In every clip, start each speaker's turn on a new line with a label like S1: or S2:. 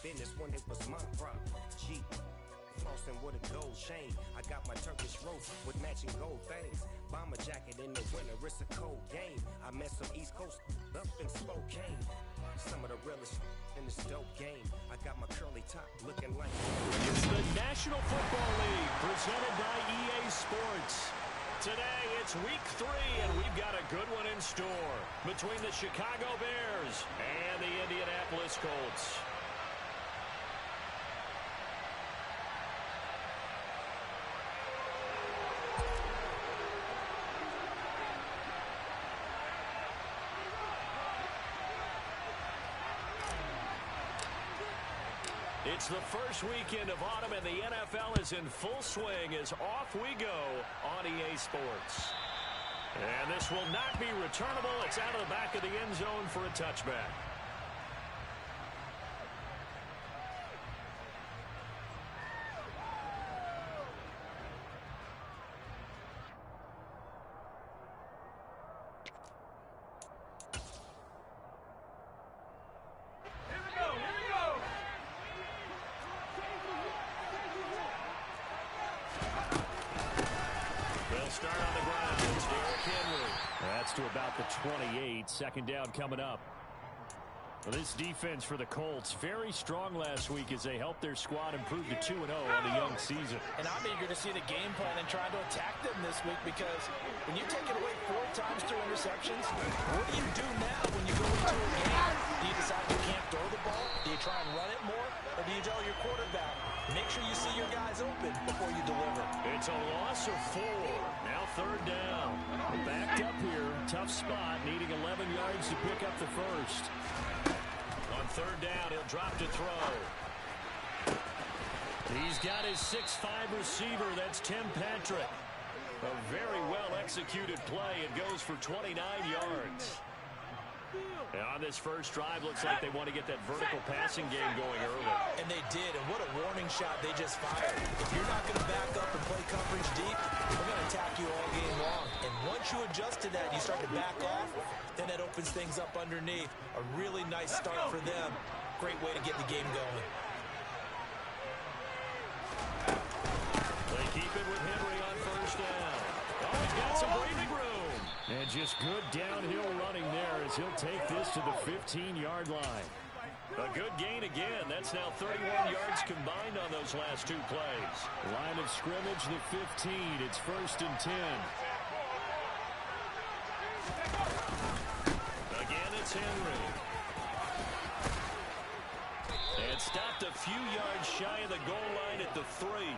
S1: business when it was my problem. G. Flossing with a gold chain. I got my Turkish roast with matching gold things. Bomber jacket in the winter, it's a cold game. I met some East Coast up in Spokane. Some of the realest in this dope game. I got my curly top looking like.
S2: It's the National Football League presented by EA Sports. Today it's week 3 and we've got a good one in store between the Chicago Bears and the Indianapolis Colts. It's the first weekend of autumn, and the NFL is in full swing as off we go on EA Sports. And this will not be returnable. It's out of the back of the end zone for a touchback. To about the 28. Second down coming up. Well, this defense for the Colts, very strong last week as they helped their squad improve to 2-0 on the young season.
S3: And I'm eager to see the game plan and try to attack them this week, because when you take it away 4 times through interceptions, what do you do now when you go into a game? Do you decide you can't throw the ball? Do you try and run it more? Or do you tell your quarterback, make sure you see your guys open before you deliver?
S2: It's a loss of 4. Now third down. Backed up here. Tough spot. Needing 11 yards to pick up the first. On third down, he'll drop to throw. He's got his 6'5 receiver. That's Tim Patrick. A very well-executed play. It goes for 29 yards. And on this first drive, looks like they want to get that vertical passing game going early.
S3: And they did, and what a warning shot they just fired. If you're not going to back up and play coverage deep, we're going to attack you all game long. And once you adjust to that, you start to back off, then that opens things up underneath. A really nice start for them. Great way to get the game going.
S2: They keep it with Henry on first down. Oh, he's got some breathing room. And just good downhill running there as he'll take this to the 15-yard line. A good gain again. That's now 31 yards combined on those last 2 plays. Line of scrimmage, the 15. It's first and 10. Again, it's Henry. And stopped a few yards shy of the goal line at the 3.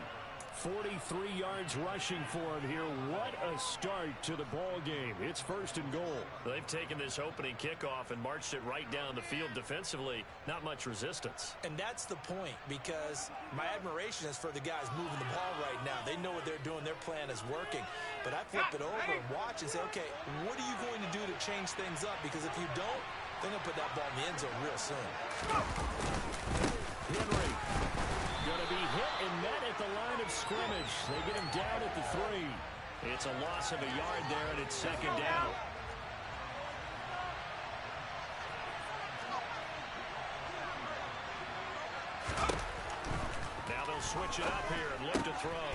S2: 43 yards rushing for him here. What a start to the ball game. It's first and goal. They've taken this opening kickoff and marched it right down the field defensively. Not much resistance.
S3: And that's the point, because my admiration is for the guys moving the ball right now. They know what they're doing. Their plan is working. But I flip it over and watch and say, okay, what are you going to do to change things up? Because if you don't, they're going to put that ball in the end zone real soon.
S2: Henry going to be hit and met at the line of scrimmage. They get him down at the 3. It's a loss of a yard there, and it's second down. Now they'll switch it up here and look to throw.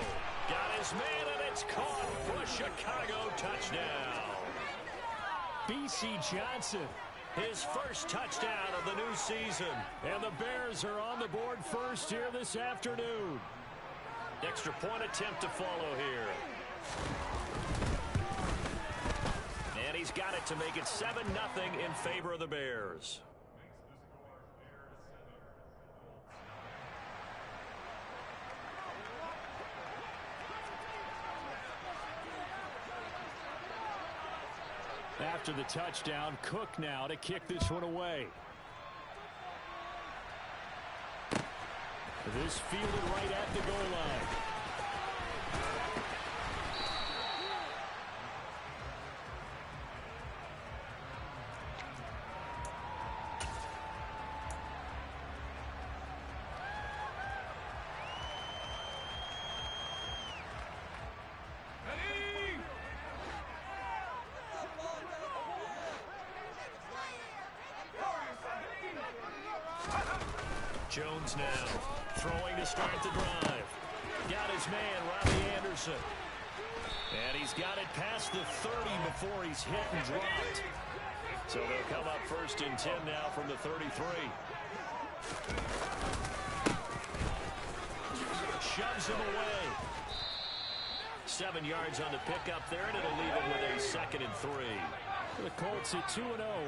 S2: Got his man, and it's caught for a Chicago touchdown. B.C. Johnson, his first touchdown of the new season. And the Bears are on the board first here this afternoon. Extra point attempt to follow here. And he's got it to make it 7-0 in favor of the Bears. After the touchdown, Cook now to kick this one away. This fielded right at the goal line. Jones now throwing to start the drive. Got his man, Robbie Anderson. And he's got it past the 30 before he's hit and dropped. So they'll come up 1st and 10 now from the 33. Shoves him away. 7 yards on the pickup there, and it'll leave him with a 2nd and 3. The Colts at 2-0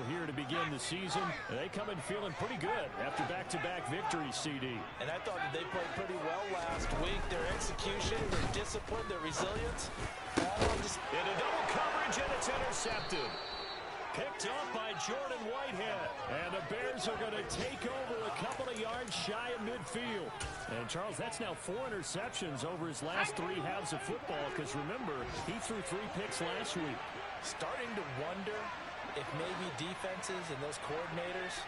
S2: here to begin the season. They come in feeling pretty good after back-to-back victories, CD.
S3: And I thought that they played pretty well last week. Their execution, their discipline, their resilience.
S2: Into double coverage, and it's intercepted. Picked up by Jordan Whitehead. And the Bears are going to take over a couple of yards shy of midfield. And, Charles, that's now 4 interceptions over his last 3 halves of football, because, remember, he threw 3 picks last week.
S3: Starting to wonder if maybe defenses and those coordinators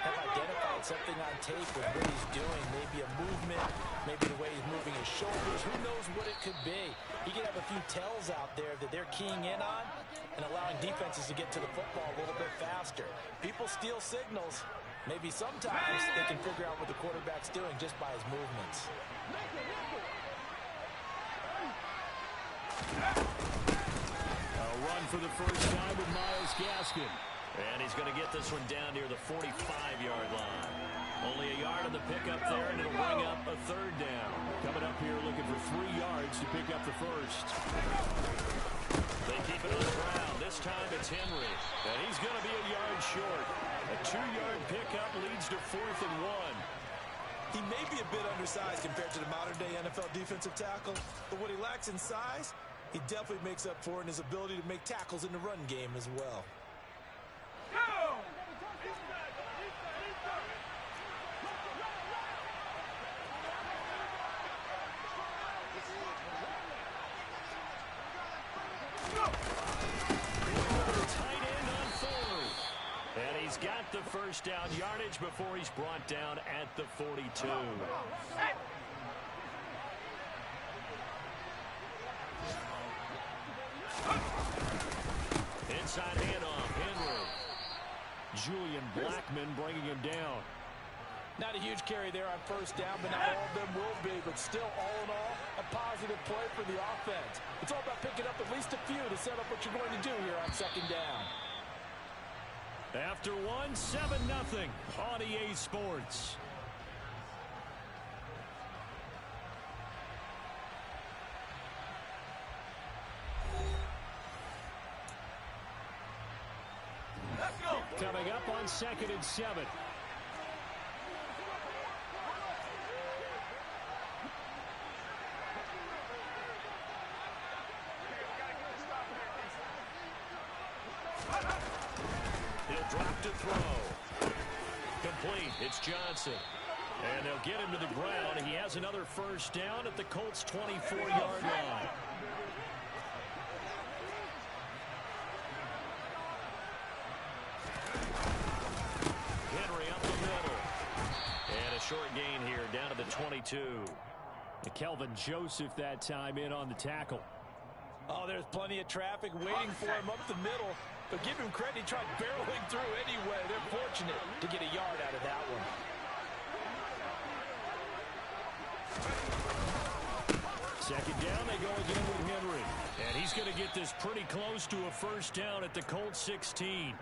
S3: have identified something on tape with what he's doing. Maybe a movement, maybe the way he's moving his shoulders. Who knows what it could be? He could have a few tells out there that they're keying in on and allowing defenses to get to the football a little bit faster. People steal signals. Maybe sometimes they can figure out what the quarterback's doing just by his movements.
S2: Run for the first time with Myles Gaskin. And he's going to get this one down near the 45-yard line. Only a yard on the pickup there, and it'll bring up a 3rd down. Coming up here looking for 3 yards to pick up the first. They keep it on the ground. This time it's Henry. And he's going to be a yard short. A 2-yard pickup leads to 4th and 1.
S3: He may be a bit undersized compared to the modern-day NFL defensive tackle, but what he lacks in size, he definitely makes up for in his ability to make tackles in the run game as well.
S2: Tight end on 4th. And he's got the first down yardage before he's brought down at the 42. Inside handoff, Henry. Julian Blackmon bringing him down.
S3: Not a huge carry there on first down, but not all of them will be. But still, all in all, a positive play for the offense. It's all about picking up at least a few to set up what you're going to do here on 2nd down.
S2: After 1, 7-0 on EA Sports. Coming up on 2nd and 7. He'll drop to throw. Complete. It's Johnson. And they'll get him to the ground. He has another first down at the Colts' 24-yard line. Short gain here, down to the 22. Kelvin Joseph that time in on the tackle.
S3: Oh, there's plenty of traffic waiting for him up the middle. But give him credit, he tried barreling through anyway. They're fortunate to get a yard out of that one.
S2: Second down, they go again with Henry. And he's going to get this pretty close to a first down at the Colts 16.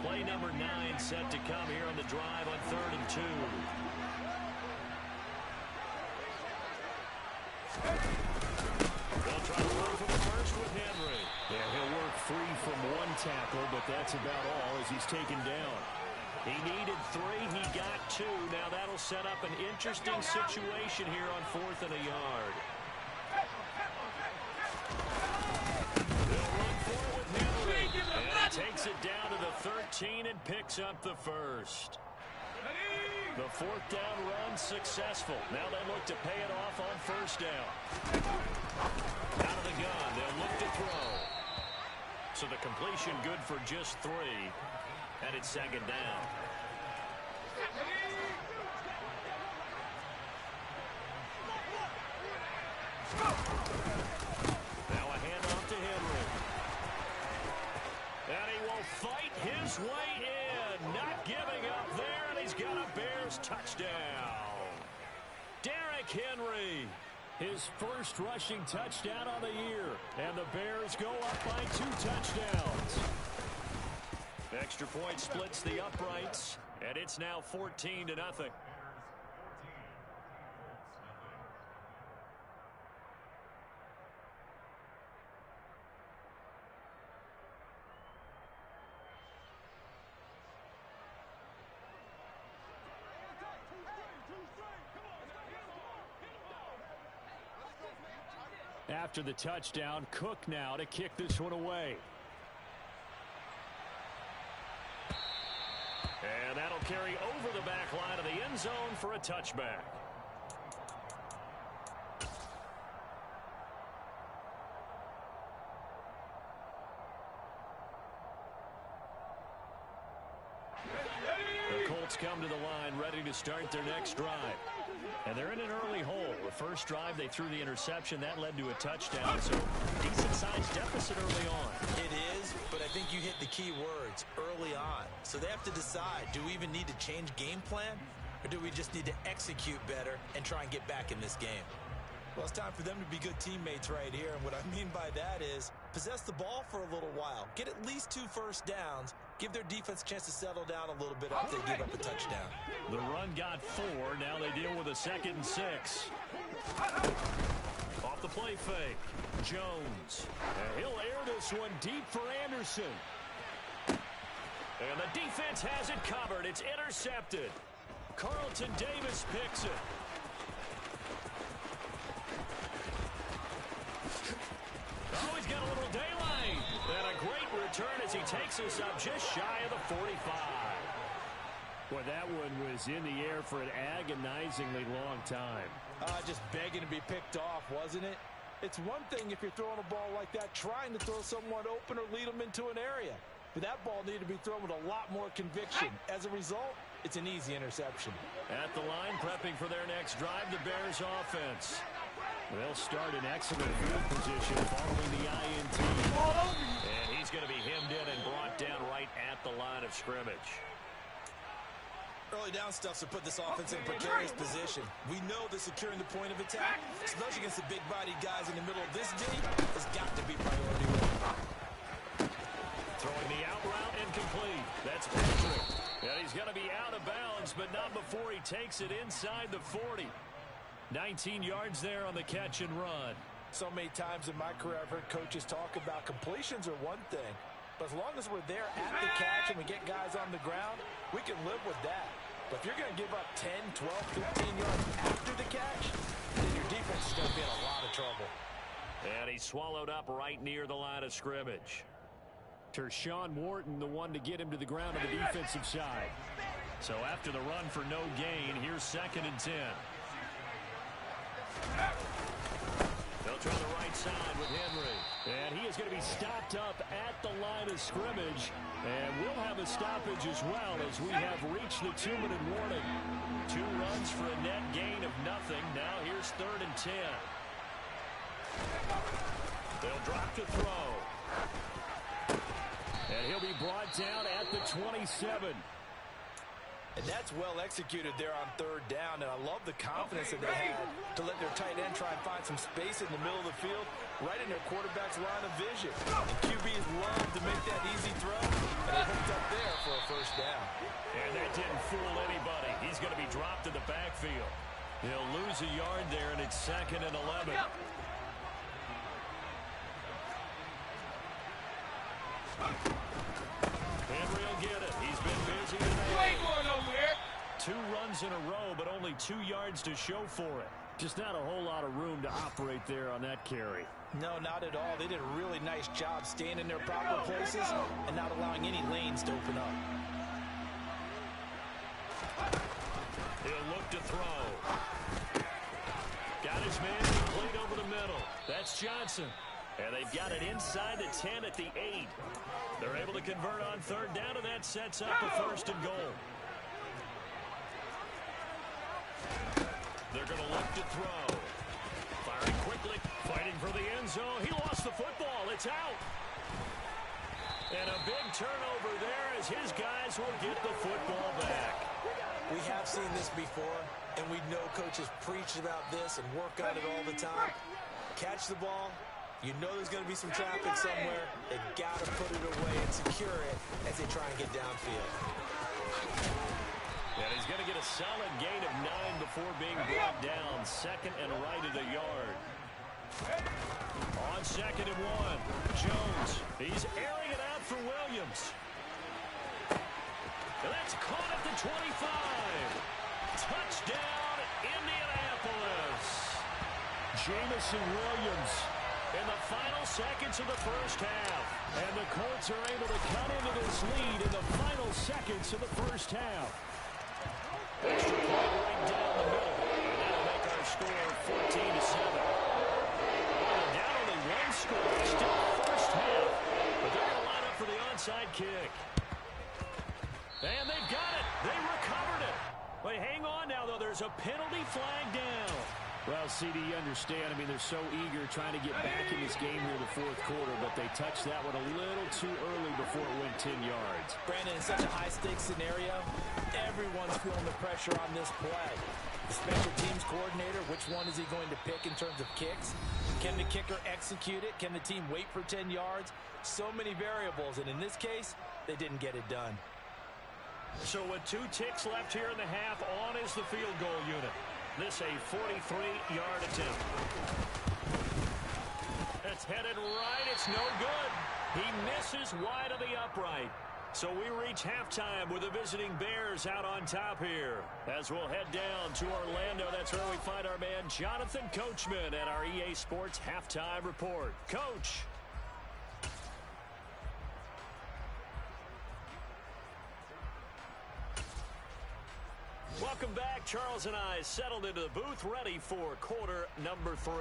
S2: Play number 9 set to come here on the drive on 3rd and 2. They'll try to run for the first with Henry. Yeah, he'll work free from 1 tackle, but that's about all as he's taken down. He needed 3, he got 2. Now that'll set up an interesting situation here on 4th and a yard. Takes it down to the 13 and picks up the first. The 4th down run successful. Now they look to pay it off on first down. Out of the gun, they'll look to throw. So the completion good for just 3. And it's 2nd down. Now a handoff to Henry. And he will fight his way in. Not giving up there, and he's got a Bears touchdown. touchdown. Derrick Henry, his first rushing touchdown on the year. And the Bears go up by 2 touchdowns. Extra point splits the uprights, and it's now 14-0. After the touchdown, Cook now to kick this one away. And that'll carry over the back line of the end zone for a touchback. The Colts come to the line ready to start their next drive. And they're in an early hole. The first drive, they threw the interception. That led to a touchdown. So, decent-sized deficit early on.
S3: It is, but I think you hit the key words, early on. So they have to decide, do we even need to change game plan? Or do we just need to execute better and try and get back in this game? Well, it's time for them to be good teammates right here. And what I mean by that is possess the ball for a little while. Get at least 2 first downs. Give their defense a chance to settle down a little bit after they give up a touchdown.
S2: The run got 4. Now they deal with a 2nd and 6. Off the play fake. Jones. And he'll air this one deep for Anderson. And the defense has it covered. It's intercepted. Carlton Davis picks it. Oh, he's got a little daylight. And a great return as he takes us up just shy of the 45. Boy, that one was in the air for an agonizingly long time.
S3: Just begging to be picked off, wasn't it? It's one thing if you're throwing a ball like that, trying to throw someone open or lead them into an area. But that ball needed to be thrown with a lot more conviction. As a result, it's an easy interception.
S2: At the line, prepping for their next drive, the Bears offense. They'll start in excellent field position following the INT. And he's going to be hemmed in and brought down right at the line of scrimmage.
S3: Early down stuff to put this offense in a precarious position. We know that securing the point of attack, especially against the big-bodied guys in the middle of this game, has got to be priority one.
S2: Throwing the out route incomplete. That's Patrick. And he's going to be out of bounds, but not before he takes it inside the 40. 19 yards there on the catch and run.
S3: So many times in my career, I've heard coaches talk about completions are one thing. But as long as we're there at the catch and we get guys on the ground, we can live with that. But if you're going to give up 10, 12, 15 yards after the catch, then your defense is going to be in a lot of trouble.
S2: And he's swallowed up right near the line of scrimmage. Tershawn Wharton, the one to get him to the ground on the defensive side. So after the run for no gain, here's 2nd and 10. They'll try the right side with Henry. And he is going to be stopped up at the line of scrimmage. And we'll have a stoppage as well as we have reached the 2-minute warning. 2 runs for a net gain of nothing. Now here's 3rd and 10. They'll drop to throw. And he'll be brought down at the 27.
S3: And that's well executed there on 3rd down, and I love the confidence that they had to let their tight end try and find some space in the middle of the field, right in their quarterback's line of vision. And QBs love to make that easy throw, and they hooked up there for a 1st down.
S2: And that didn't fool anybody. He's going to be dropped in the backfield. He'll lose a yard there, and it's 2nd and 11. Henry will get it. He's been busy today. 2 runs in a row, but only 2 yards to show for it. Just not a whole lot of room to operate there on that carry.
S3: No, not at all. They did a really nice job staying in their proper places and not allowing any lanes to open up.
S2: He'll look to throw. Got his man complete over the middle. That's Johnson. And they've got it inside the 10 at the 8. They're able to convert on 3rd down, and that sets up a 1st and goal. They're going to look to throw. Firing quickly, fighting for the end zone. He lost the football. It's out. And a big turnover there as his guys will get the football back.
S3: We have seen this before, and we know coaches preach about this and work on it all the time. Catch the ball. You know there's going to be some traffic somewhere. They got to put it away and secure it as they try and get downfield.
S2: And he's going to get a solid gain of 9 before being brought down. Second and right at a yard. On 2nd and 1, Jones. He's airing it out for Williams. And that's caught at the 25. Touchdown, Indianapolis. Jamison Williams in the final seconds of the first half. And the Colts are able to cut into this lead in the final seconds of the first half. Extra point right down the middle. And that'll make our score 14-7. Down only one score, still first half. But they're going to line up for the onside kick. And they've got it. They recovered it. But hang on now, though. There's a penalty flag down. Well, CD, you understand. I mean, they're so eager trying to get back in this game here in the fourth quarter, but they touched that one a little too early before it went 10 yards.
S3: Brandon, in such a high-stakes scenario, everyone's feeling the pressure on this play. The special teams coordinator, which one is he going to pick in terms of kicks? Can the kicker execute it? Can the team wait for 10 yards? So many variables, and in this case, they didn't get it done.
S2: So with 2 ticks left here in the half, on is the field goal unit. This a 43-yard attempt. It's headed right. It's no good. He misses wide of the upright. So we reach halftime with the visiting Bears out on top here. As we'll head down to Orlando, that's where we find our man Jonathan Coachman at our EA Sports Halftime Report. Coach. Welcome back. Charles and I settled into the booth, ready for quarter number 3.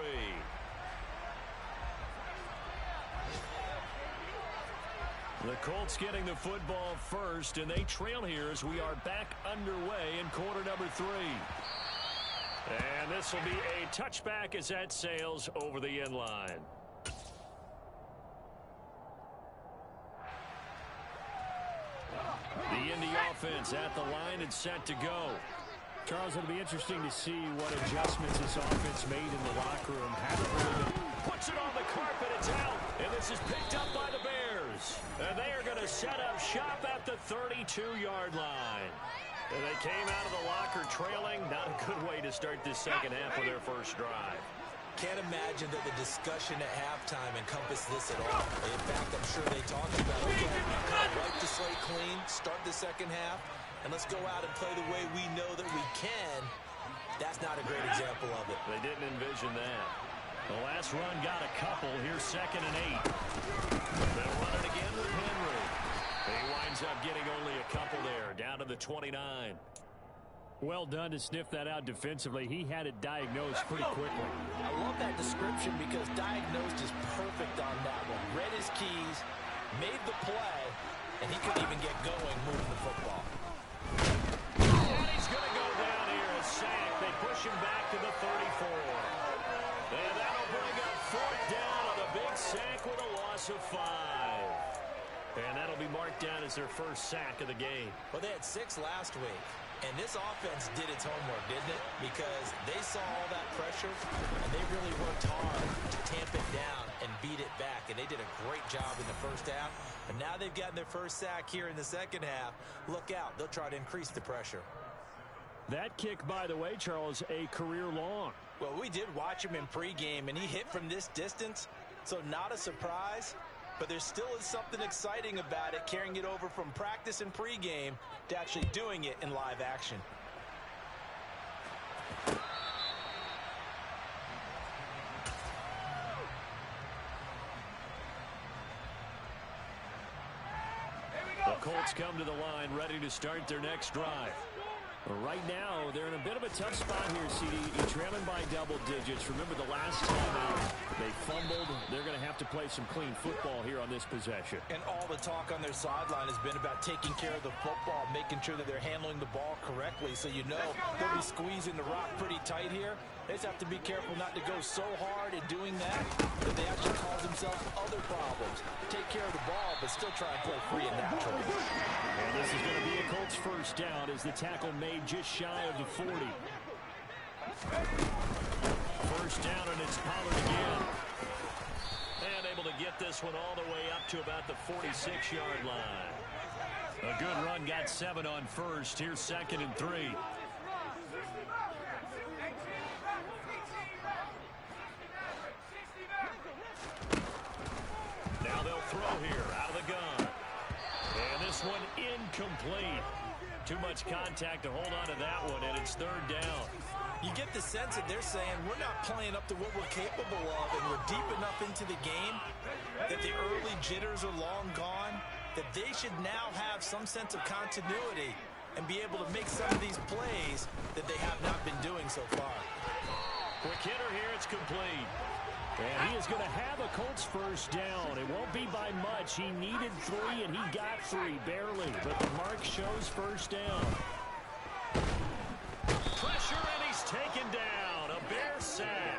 S2: The Colts getting the football first, and they trail here as we are back underway in quarter number 3. And this will be a touchback as that sails over the end line. The Indy offense at the line and set to go. Charles, it'll be interesting to see what adjustments this offense made in the locker room. Puts it on the carpet, it's out, and this is picked up by the Bears. And they are going to set up shop at the 32-yard line. And they came out of the locker trailing. Not a good way to start this second half with their first drive.
S3: Can't imagine that the discussion at halftime encompassed this at all. In fact, I'm sure they talked about, okay, wipe the slate clean, start the second half, and let's go out and play the way we know that we can. That's not a great example of it.
S2: They didn't envision that. The last run got a couple. Here's 2nd and 8. They'll run it again with Henry. He winds up getting only a couple there, down to the 29. Well done to sniff that out defensively. He had it diagnosed pretty quickly.
S3: I love that description because diagnosed is perfect on that one. Read his keys, made the play, and he couldn't even get going moving the football.
S2: And he's going to go down here, a sack. They push him back to the 34. And that'll bring up 4th down on a big sack with a loss of 5. And that'll be marked down as their first sack of the game.
S3: Well, they had 6 last week. And this offense did its homework, didn't it? Because they saw all that pressure, and they really worked hard to tamp it down and beat it back. And they did a great job in the first half. And now they've gotten their first sack here in the second half. Look out. They'll try to increase the pressure.
S2: That kick, by the way, Charles, a career long.
S3: Well, we did watch him in pregame, and he hit from this distance, so not a surprise. But there still is something exciting about it, carrying it over from practice and pregame to actually doing it in live action.
S2: The Colts come to the line, ready to start their next drive. Right now, they're in a bit of a tough spot here, CD. You're trailing by double digits. Remember the last time out, they fumbled. They're going to have to play some clean football here on this possession.
S3: And all the talk on their sideline has been about taking care of the football, making sure that they're handling the ball correctly. So you know they'll be squeezing the rock pretty tight here. They just have to be careful not to go so hard in doing that they actually cause themselves other problems. Take care of the ball, but still try and play free and natural.
S2: And this is going to be a Colts first down as the tackle made made just shy of the 40. First down, and it's Pollard again. And able to get this one all the way up to about the 46-yard line. A good run, got 7 on first. Here's 2nd and 3. Now they'll throw here out of the gun. And this one incomplete. Too much contact to hold on to that one, and it's 3rd down.
S3: You get the sense that they're saying we're not playing up to what we're capable of, and we're deep enough into the game that the early jitters are long gone, that they should now have some sense of continuity and be able to make some of these plays that they have not been doing so far.
S2: Quick hitter here, it's complete. And he is going to have a Colts first down. It won't be by much. He needed 3, and he got 3, barely. But the mark shows first down. Pressure, and he's taken down. A Bear sack.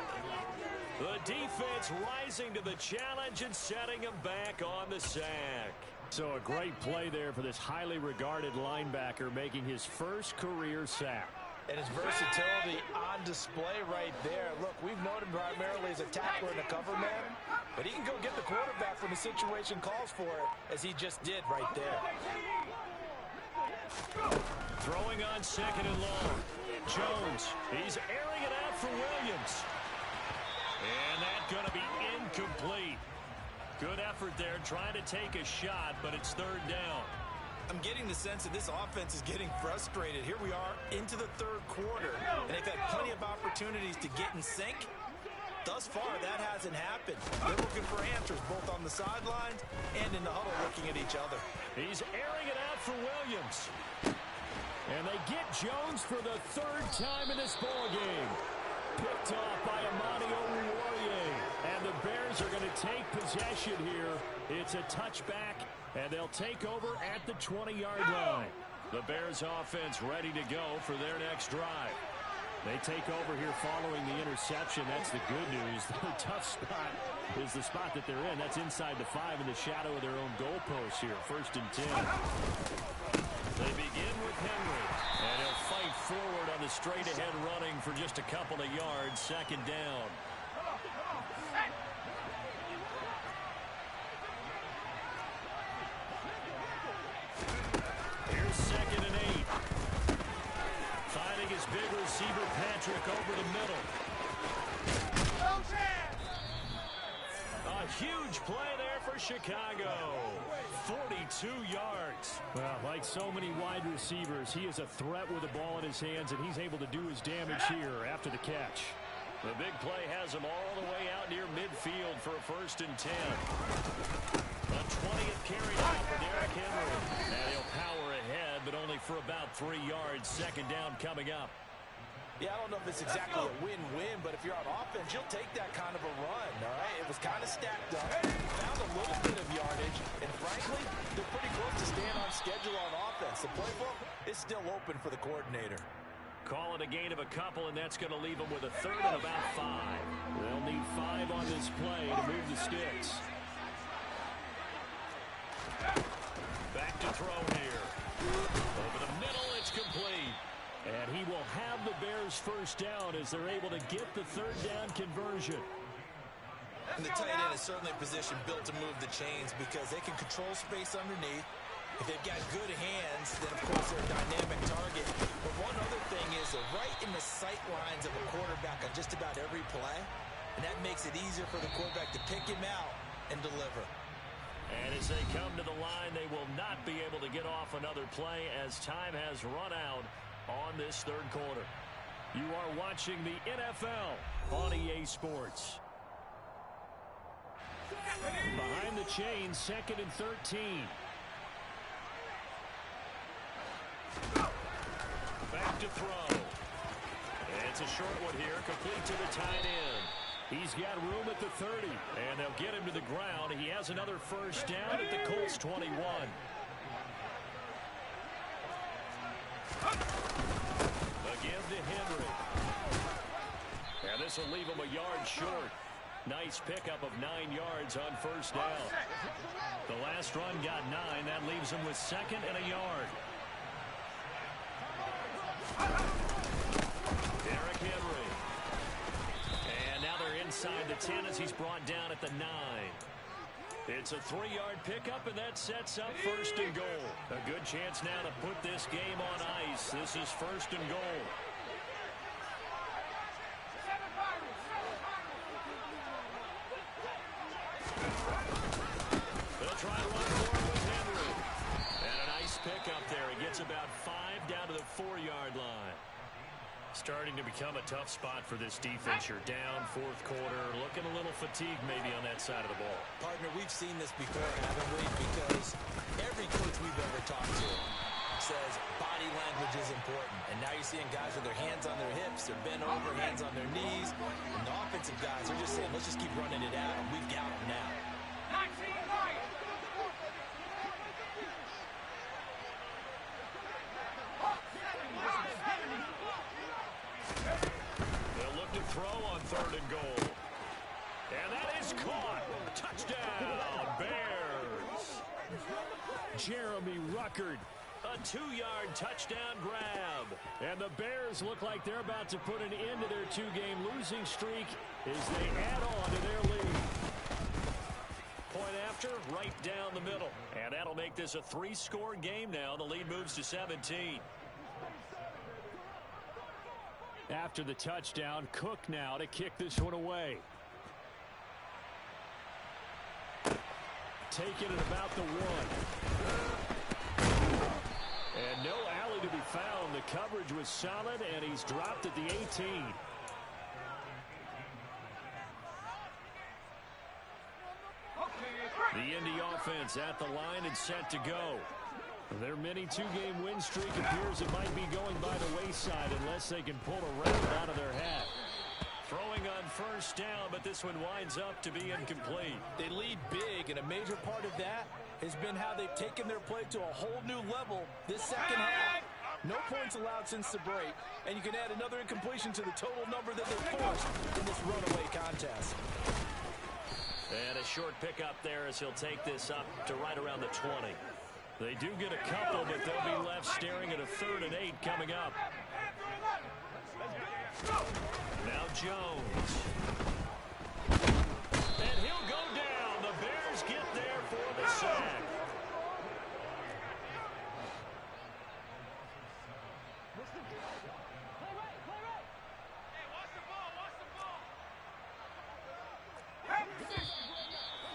S2: The defense rising to the challenge and setting him back on the sack. So a great play there for this highly regarded linebacker, making his first career sack.
S3: And his versatility on display right there. Look, we've known him primarily as a tackler and a cover man, but he can go get the quarterback when the situation calls for it, as he just did right there.
S2: Throwing on 2nd and long. Jones, he's airing it out for Williams. And that's going to be incomplete. Good effort there, trying to take a shot, but it's 3rd down.
S3: I'm getting the sense that this offense is getting frustrated. Here we are into the 3rd quarter, and they've had plenty of opportunities to get in sync. Thus far, that hasn't happened. They're looking for answers both on the sidelines and in the huddle looking at each other.
S2: He's airing it out for Williams. And they get Jones for the 3rd time in this ballgame. Picked off by Amani Oruwariye. And the Bears are going to take possession here. It's a touchback, and they'll take over at the 20-yard line. The Bears offense ready to go for their next drive. They take over here following the interception. That's the good news. The tough spot is the spot that they're in. That's inside the 5 in the shadow of their own goalpost here. 1st and 10. They begin with Henry, and he'll fight forward on the straight-ahead running for just a couple of yards. 2nd down. Here's 2nd and 8. Finding his big receiver, Patrick, over the middle. A huge play there for Chicago. 42 yards. Well, like so many wide receivers, he is a threat with the ball in his hands, and he's able to do his damage here after the catch. The big play has him all the way out near midfield for a 1st and 10. A 20th carry now for Derrick Henry. And he'll power ahead, but only for about 3 yards. 2nd down coming up.
S3: Yeah, I don't know if it's exactly a win-win, but if you're on offense, you'll take that kind of a run, all right? It was kind of stacked up, found a little bit of yardage, and frankly, they're pretty close to staying on schedule on offense. The playbook is still open for the coordinator.
S2: Call it a gain of a couple, and that's going to leave them with a 3rd and about 5. They'll need 5 on this play to move the sticks. Back to throw here. Over the middle, it's complete. And he will have the Bears first down as they're able to get the 3rd down conversion.
S3: And the tight end is certainly a position built to move the chains because they can control space underneath. If they've got good hands, then of course they're a dynamic target. But one other thing is they're right in the sight lines of a quarterback on just about every play. And that makes it easier for the quarterback to pick him out and deliver.
S2: And as they come to the line, they will not be able to get off another play as time has run out on this 3rd quarter. You are watching the NFL on EA Sports. Behind the chains, 2nd and 13. Back to throw. And it's a short one here, complete to the tight end. He's got room at the 30, and they'll get him to the ground. He has another first down at the Colts 21. Again to Henry. And this will leave him a yard short. Nice pickup of 9 yards on first down. The last run got 9. That leaves him with 2nd and a yard. Derrick Henry. And now they're inside the 10 as he's brought down at the 9. It's a 3-yard pickup, and that sets up first and goal. A good chance now to put this game on ice. This is first and goal. They'll try to run forward with Henry. And a nice pickup there. He gets about 5 down to the 4-yard line. Starting to become a tough spot for this defense. You're down fourth quarter, looking a little fatigued maybe on that side of the ball.
S3: Partner, we've seen this before, haven't we? Because every coach we've ever talked to says body language is important. And now you're seeing guys with their hands on their hips, they're bent over, hands on their knees. And the offensive guys are just saying, let's just keep running it out, and we've got them now.
S2: They'll look to throw on third and goal. And that is caught. Touchdown, Bears. Jeremy Ruckert, a 2-yard touchdown grab. And the Bears look like they're about to put an end to their 2-game losing streak as they add on to their lead. Point after, right down the middle. And that'll make this a 3-score game now. The lead moves to 17. After the touchdown, Cook now to kick this one away. Taking it about the 1. And no alley to be found. The coverage was solid, and he's dropped at the 18. The Indy offense at the line and set to go. Their mini 2-game win streak appears it might be going by the wayside unless they can pull a rabbit out of their hat. Throwing on first down, but this one winds up to be incomplete.
S3: They lead big, and a major part of that has been how they've taken their play to a whole new level this second half. No points allowed since the break, and you can add another incompletion to the total number that they forced in this runaway contest.
S2: And a short pickup there as he'll take this up to right around the 20. They do get a couple, but they'll be left staring at a 3rd and 8 coming up. Now Jones. And he'll go down. The Bears get there for the sack.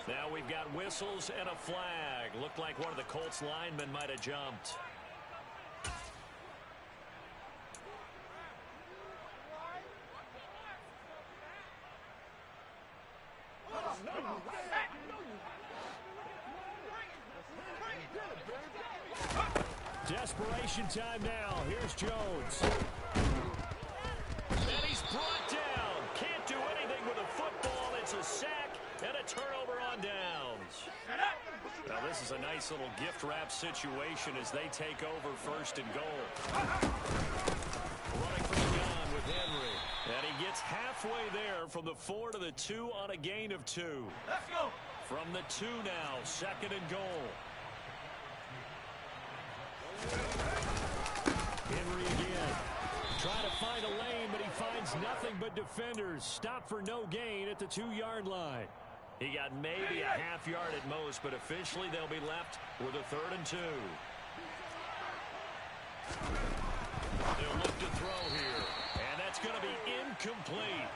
S2: Now we've got whistles and a flag. Looked like one of the Colts linemen might have jumped. Desperation time now. Here's Jones. And he's brought down. Can't do anything with a football. It's a sack and a turnover on downs. Now this is a nice little gift wrap situation as they take over first and goal. Running from the gun with Henry. And he gets halfway there from the 4 to the 2 on a gain of 2. Let's go. From the 2 now, 2nd and goal. Henry again. Trying to find a lane, but he finds nothing but defenders. Stop for no gain at the 2-yard line. He got maybe a half yard at most, but officially they'll be left with a 3rd and 2. They'll look to throw here, and that's going to be incomplete.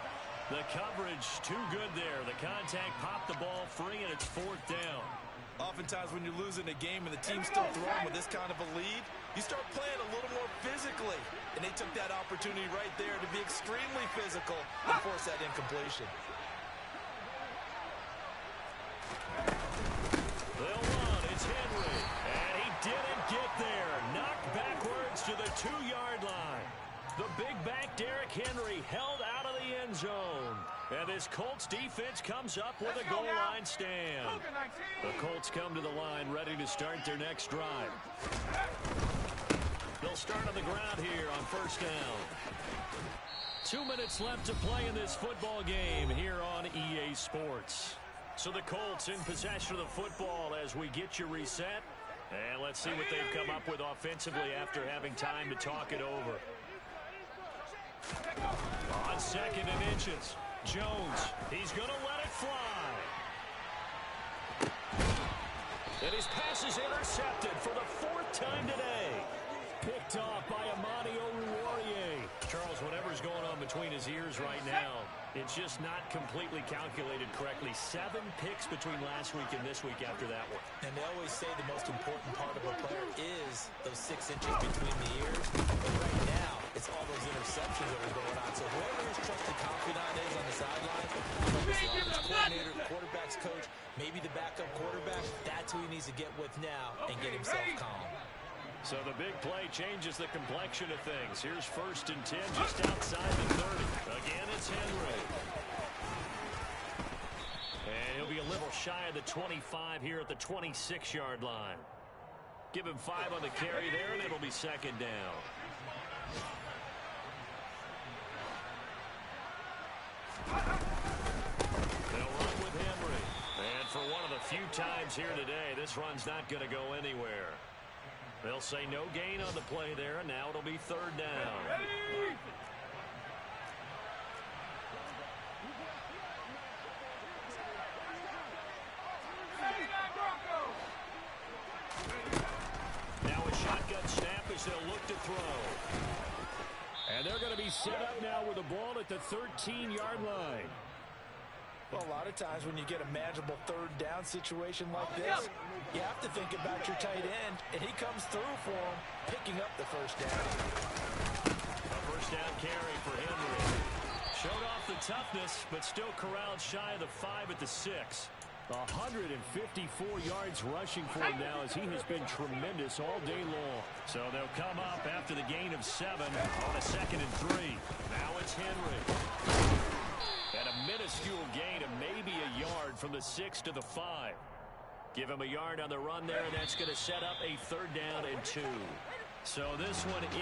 S2: The coverage too good there. The contact popped the ball free, and it's 4th down.
S3: Oftentimes when you're losing a game and the team's still throwing with this kind of a lead, you start playing a little more physically. And they took that opportunity right there to be extremely physical and force that incompletion.
S2: They'll run. It's Henry. And he didn't get there. Knocked backwards to the 2-yard line. The big back Derrick Henry held out of the end zone. And this Colts defense comes up with a goal line stand. The Colts come to the line ready to start their next drive. They'll start on the ground here on first down. 2 minutes left to play in this football game here on EA Sports. So the Colts in possession of the football as we get you reset. And let's see what they've come up with offensively after having time to talk it over. On 2nd and inches. Jones, he's going to let it fly. And his pass is intercepted for the 4th time today. Picked off by Amani Oruwariye. Charles, whatever's going on between his ears right now, it's just not completely calculated correctly. 7 picks between last week and this week after that one.
S3: And they always say the most important part of a player is those 6 inches between the ears. But right now, it's all those interceptions that are going on. So whoever his trusted confidant is on the sideline, whether it's the offensive coordinator, quarterback's coach, maybe the backup quarterback, that's who he needs to get with now and get himself calm.
S2: So the big play changes the complexion of things. Here's 1st and 10 just outside the 30. Again, it's Henry. And he'll be a little shy of the 25 here at the 26-yard line. Give him 5 on the carry there, and it'll be 2nd down. They'll run with Henry. And for one of the few times here today, this run's not going to go anywhere. They'll say no gain on the play there, and now it'll be 3rd down. Now a shotgun snap as they'll look to throw. And they're going to be set up now with the ball at the 13-yard line.
S3: Well, a lot of times when you get a manageable 3rd down situation like this, you have to think about your tight end, and he comes through for him, picking up the 1st down.
S2: A 1st down carry for Henry. Showed off the toughness, but still corralled shy of the 5 at the 6. 154 yards rushing for him now as he has been tremendous all day long. So they'll come up after the gain of 7 on a 2nd and 3. Now it's Henry. And a minuscule gain of maybe a yard from the 6 to the 5. Give him a yard on the run there, and that's going to set up a 3rd down and 2. So this one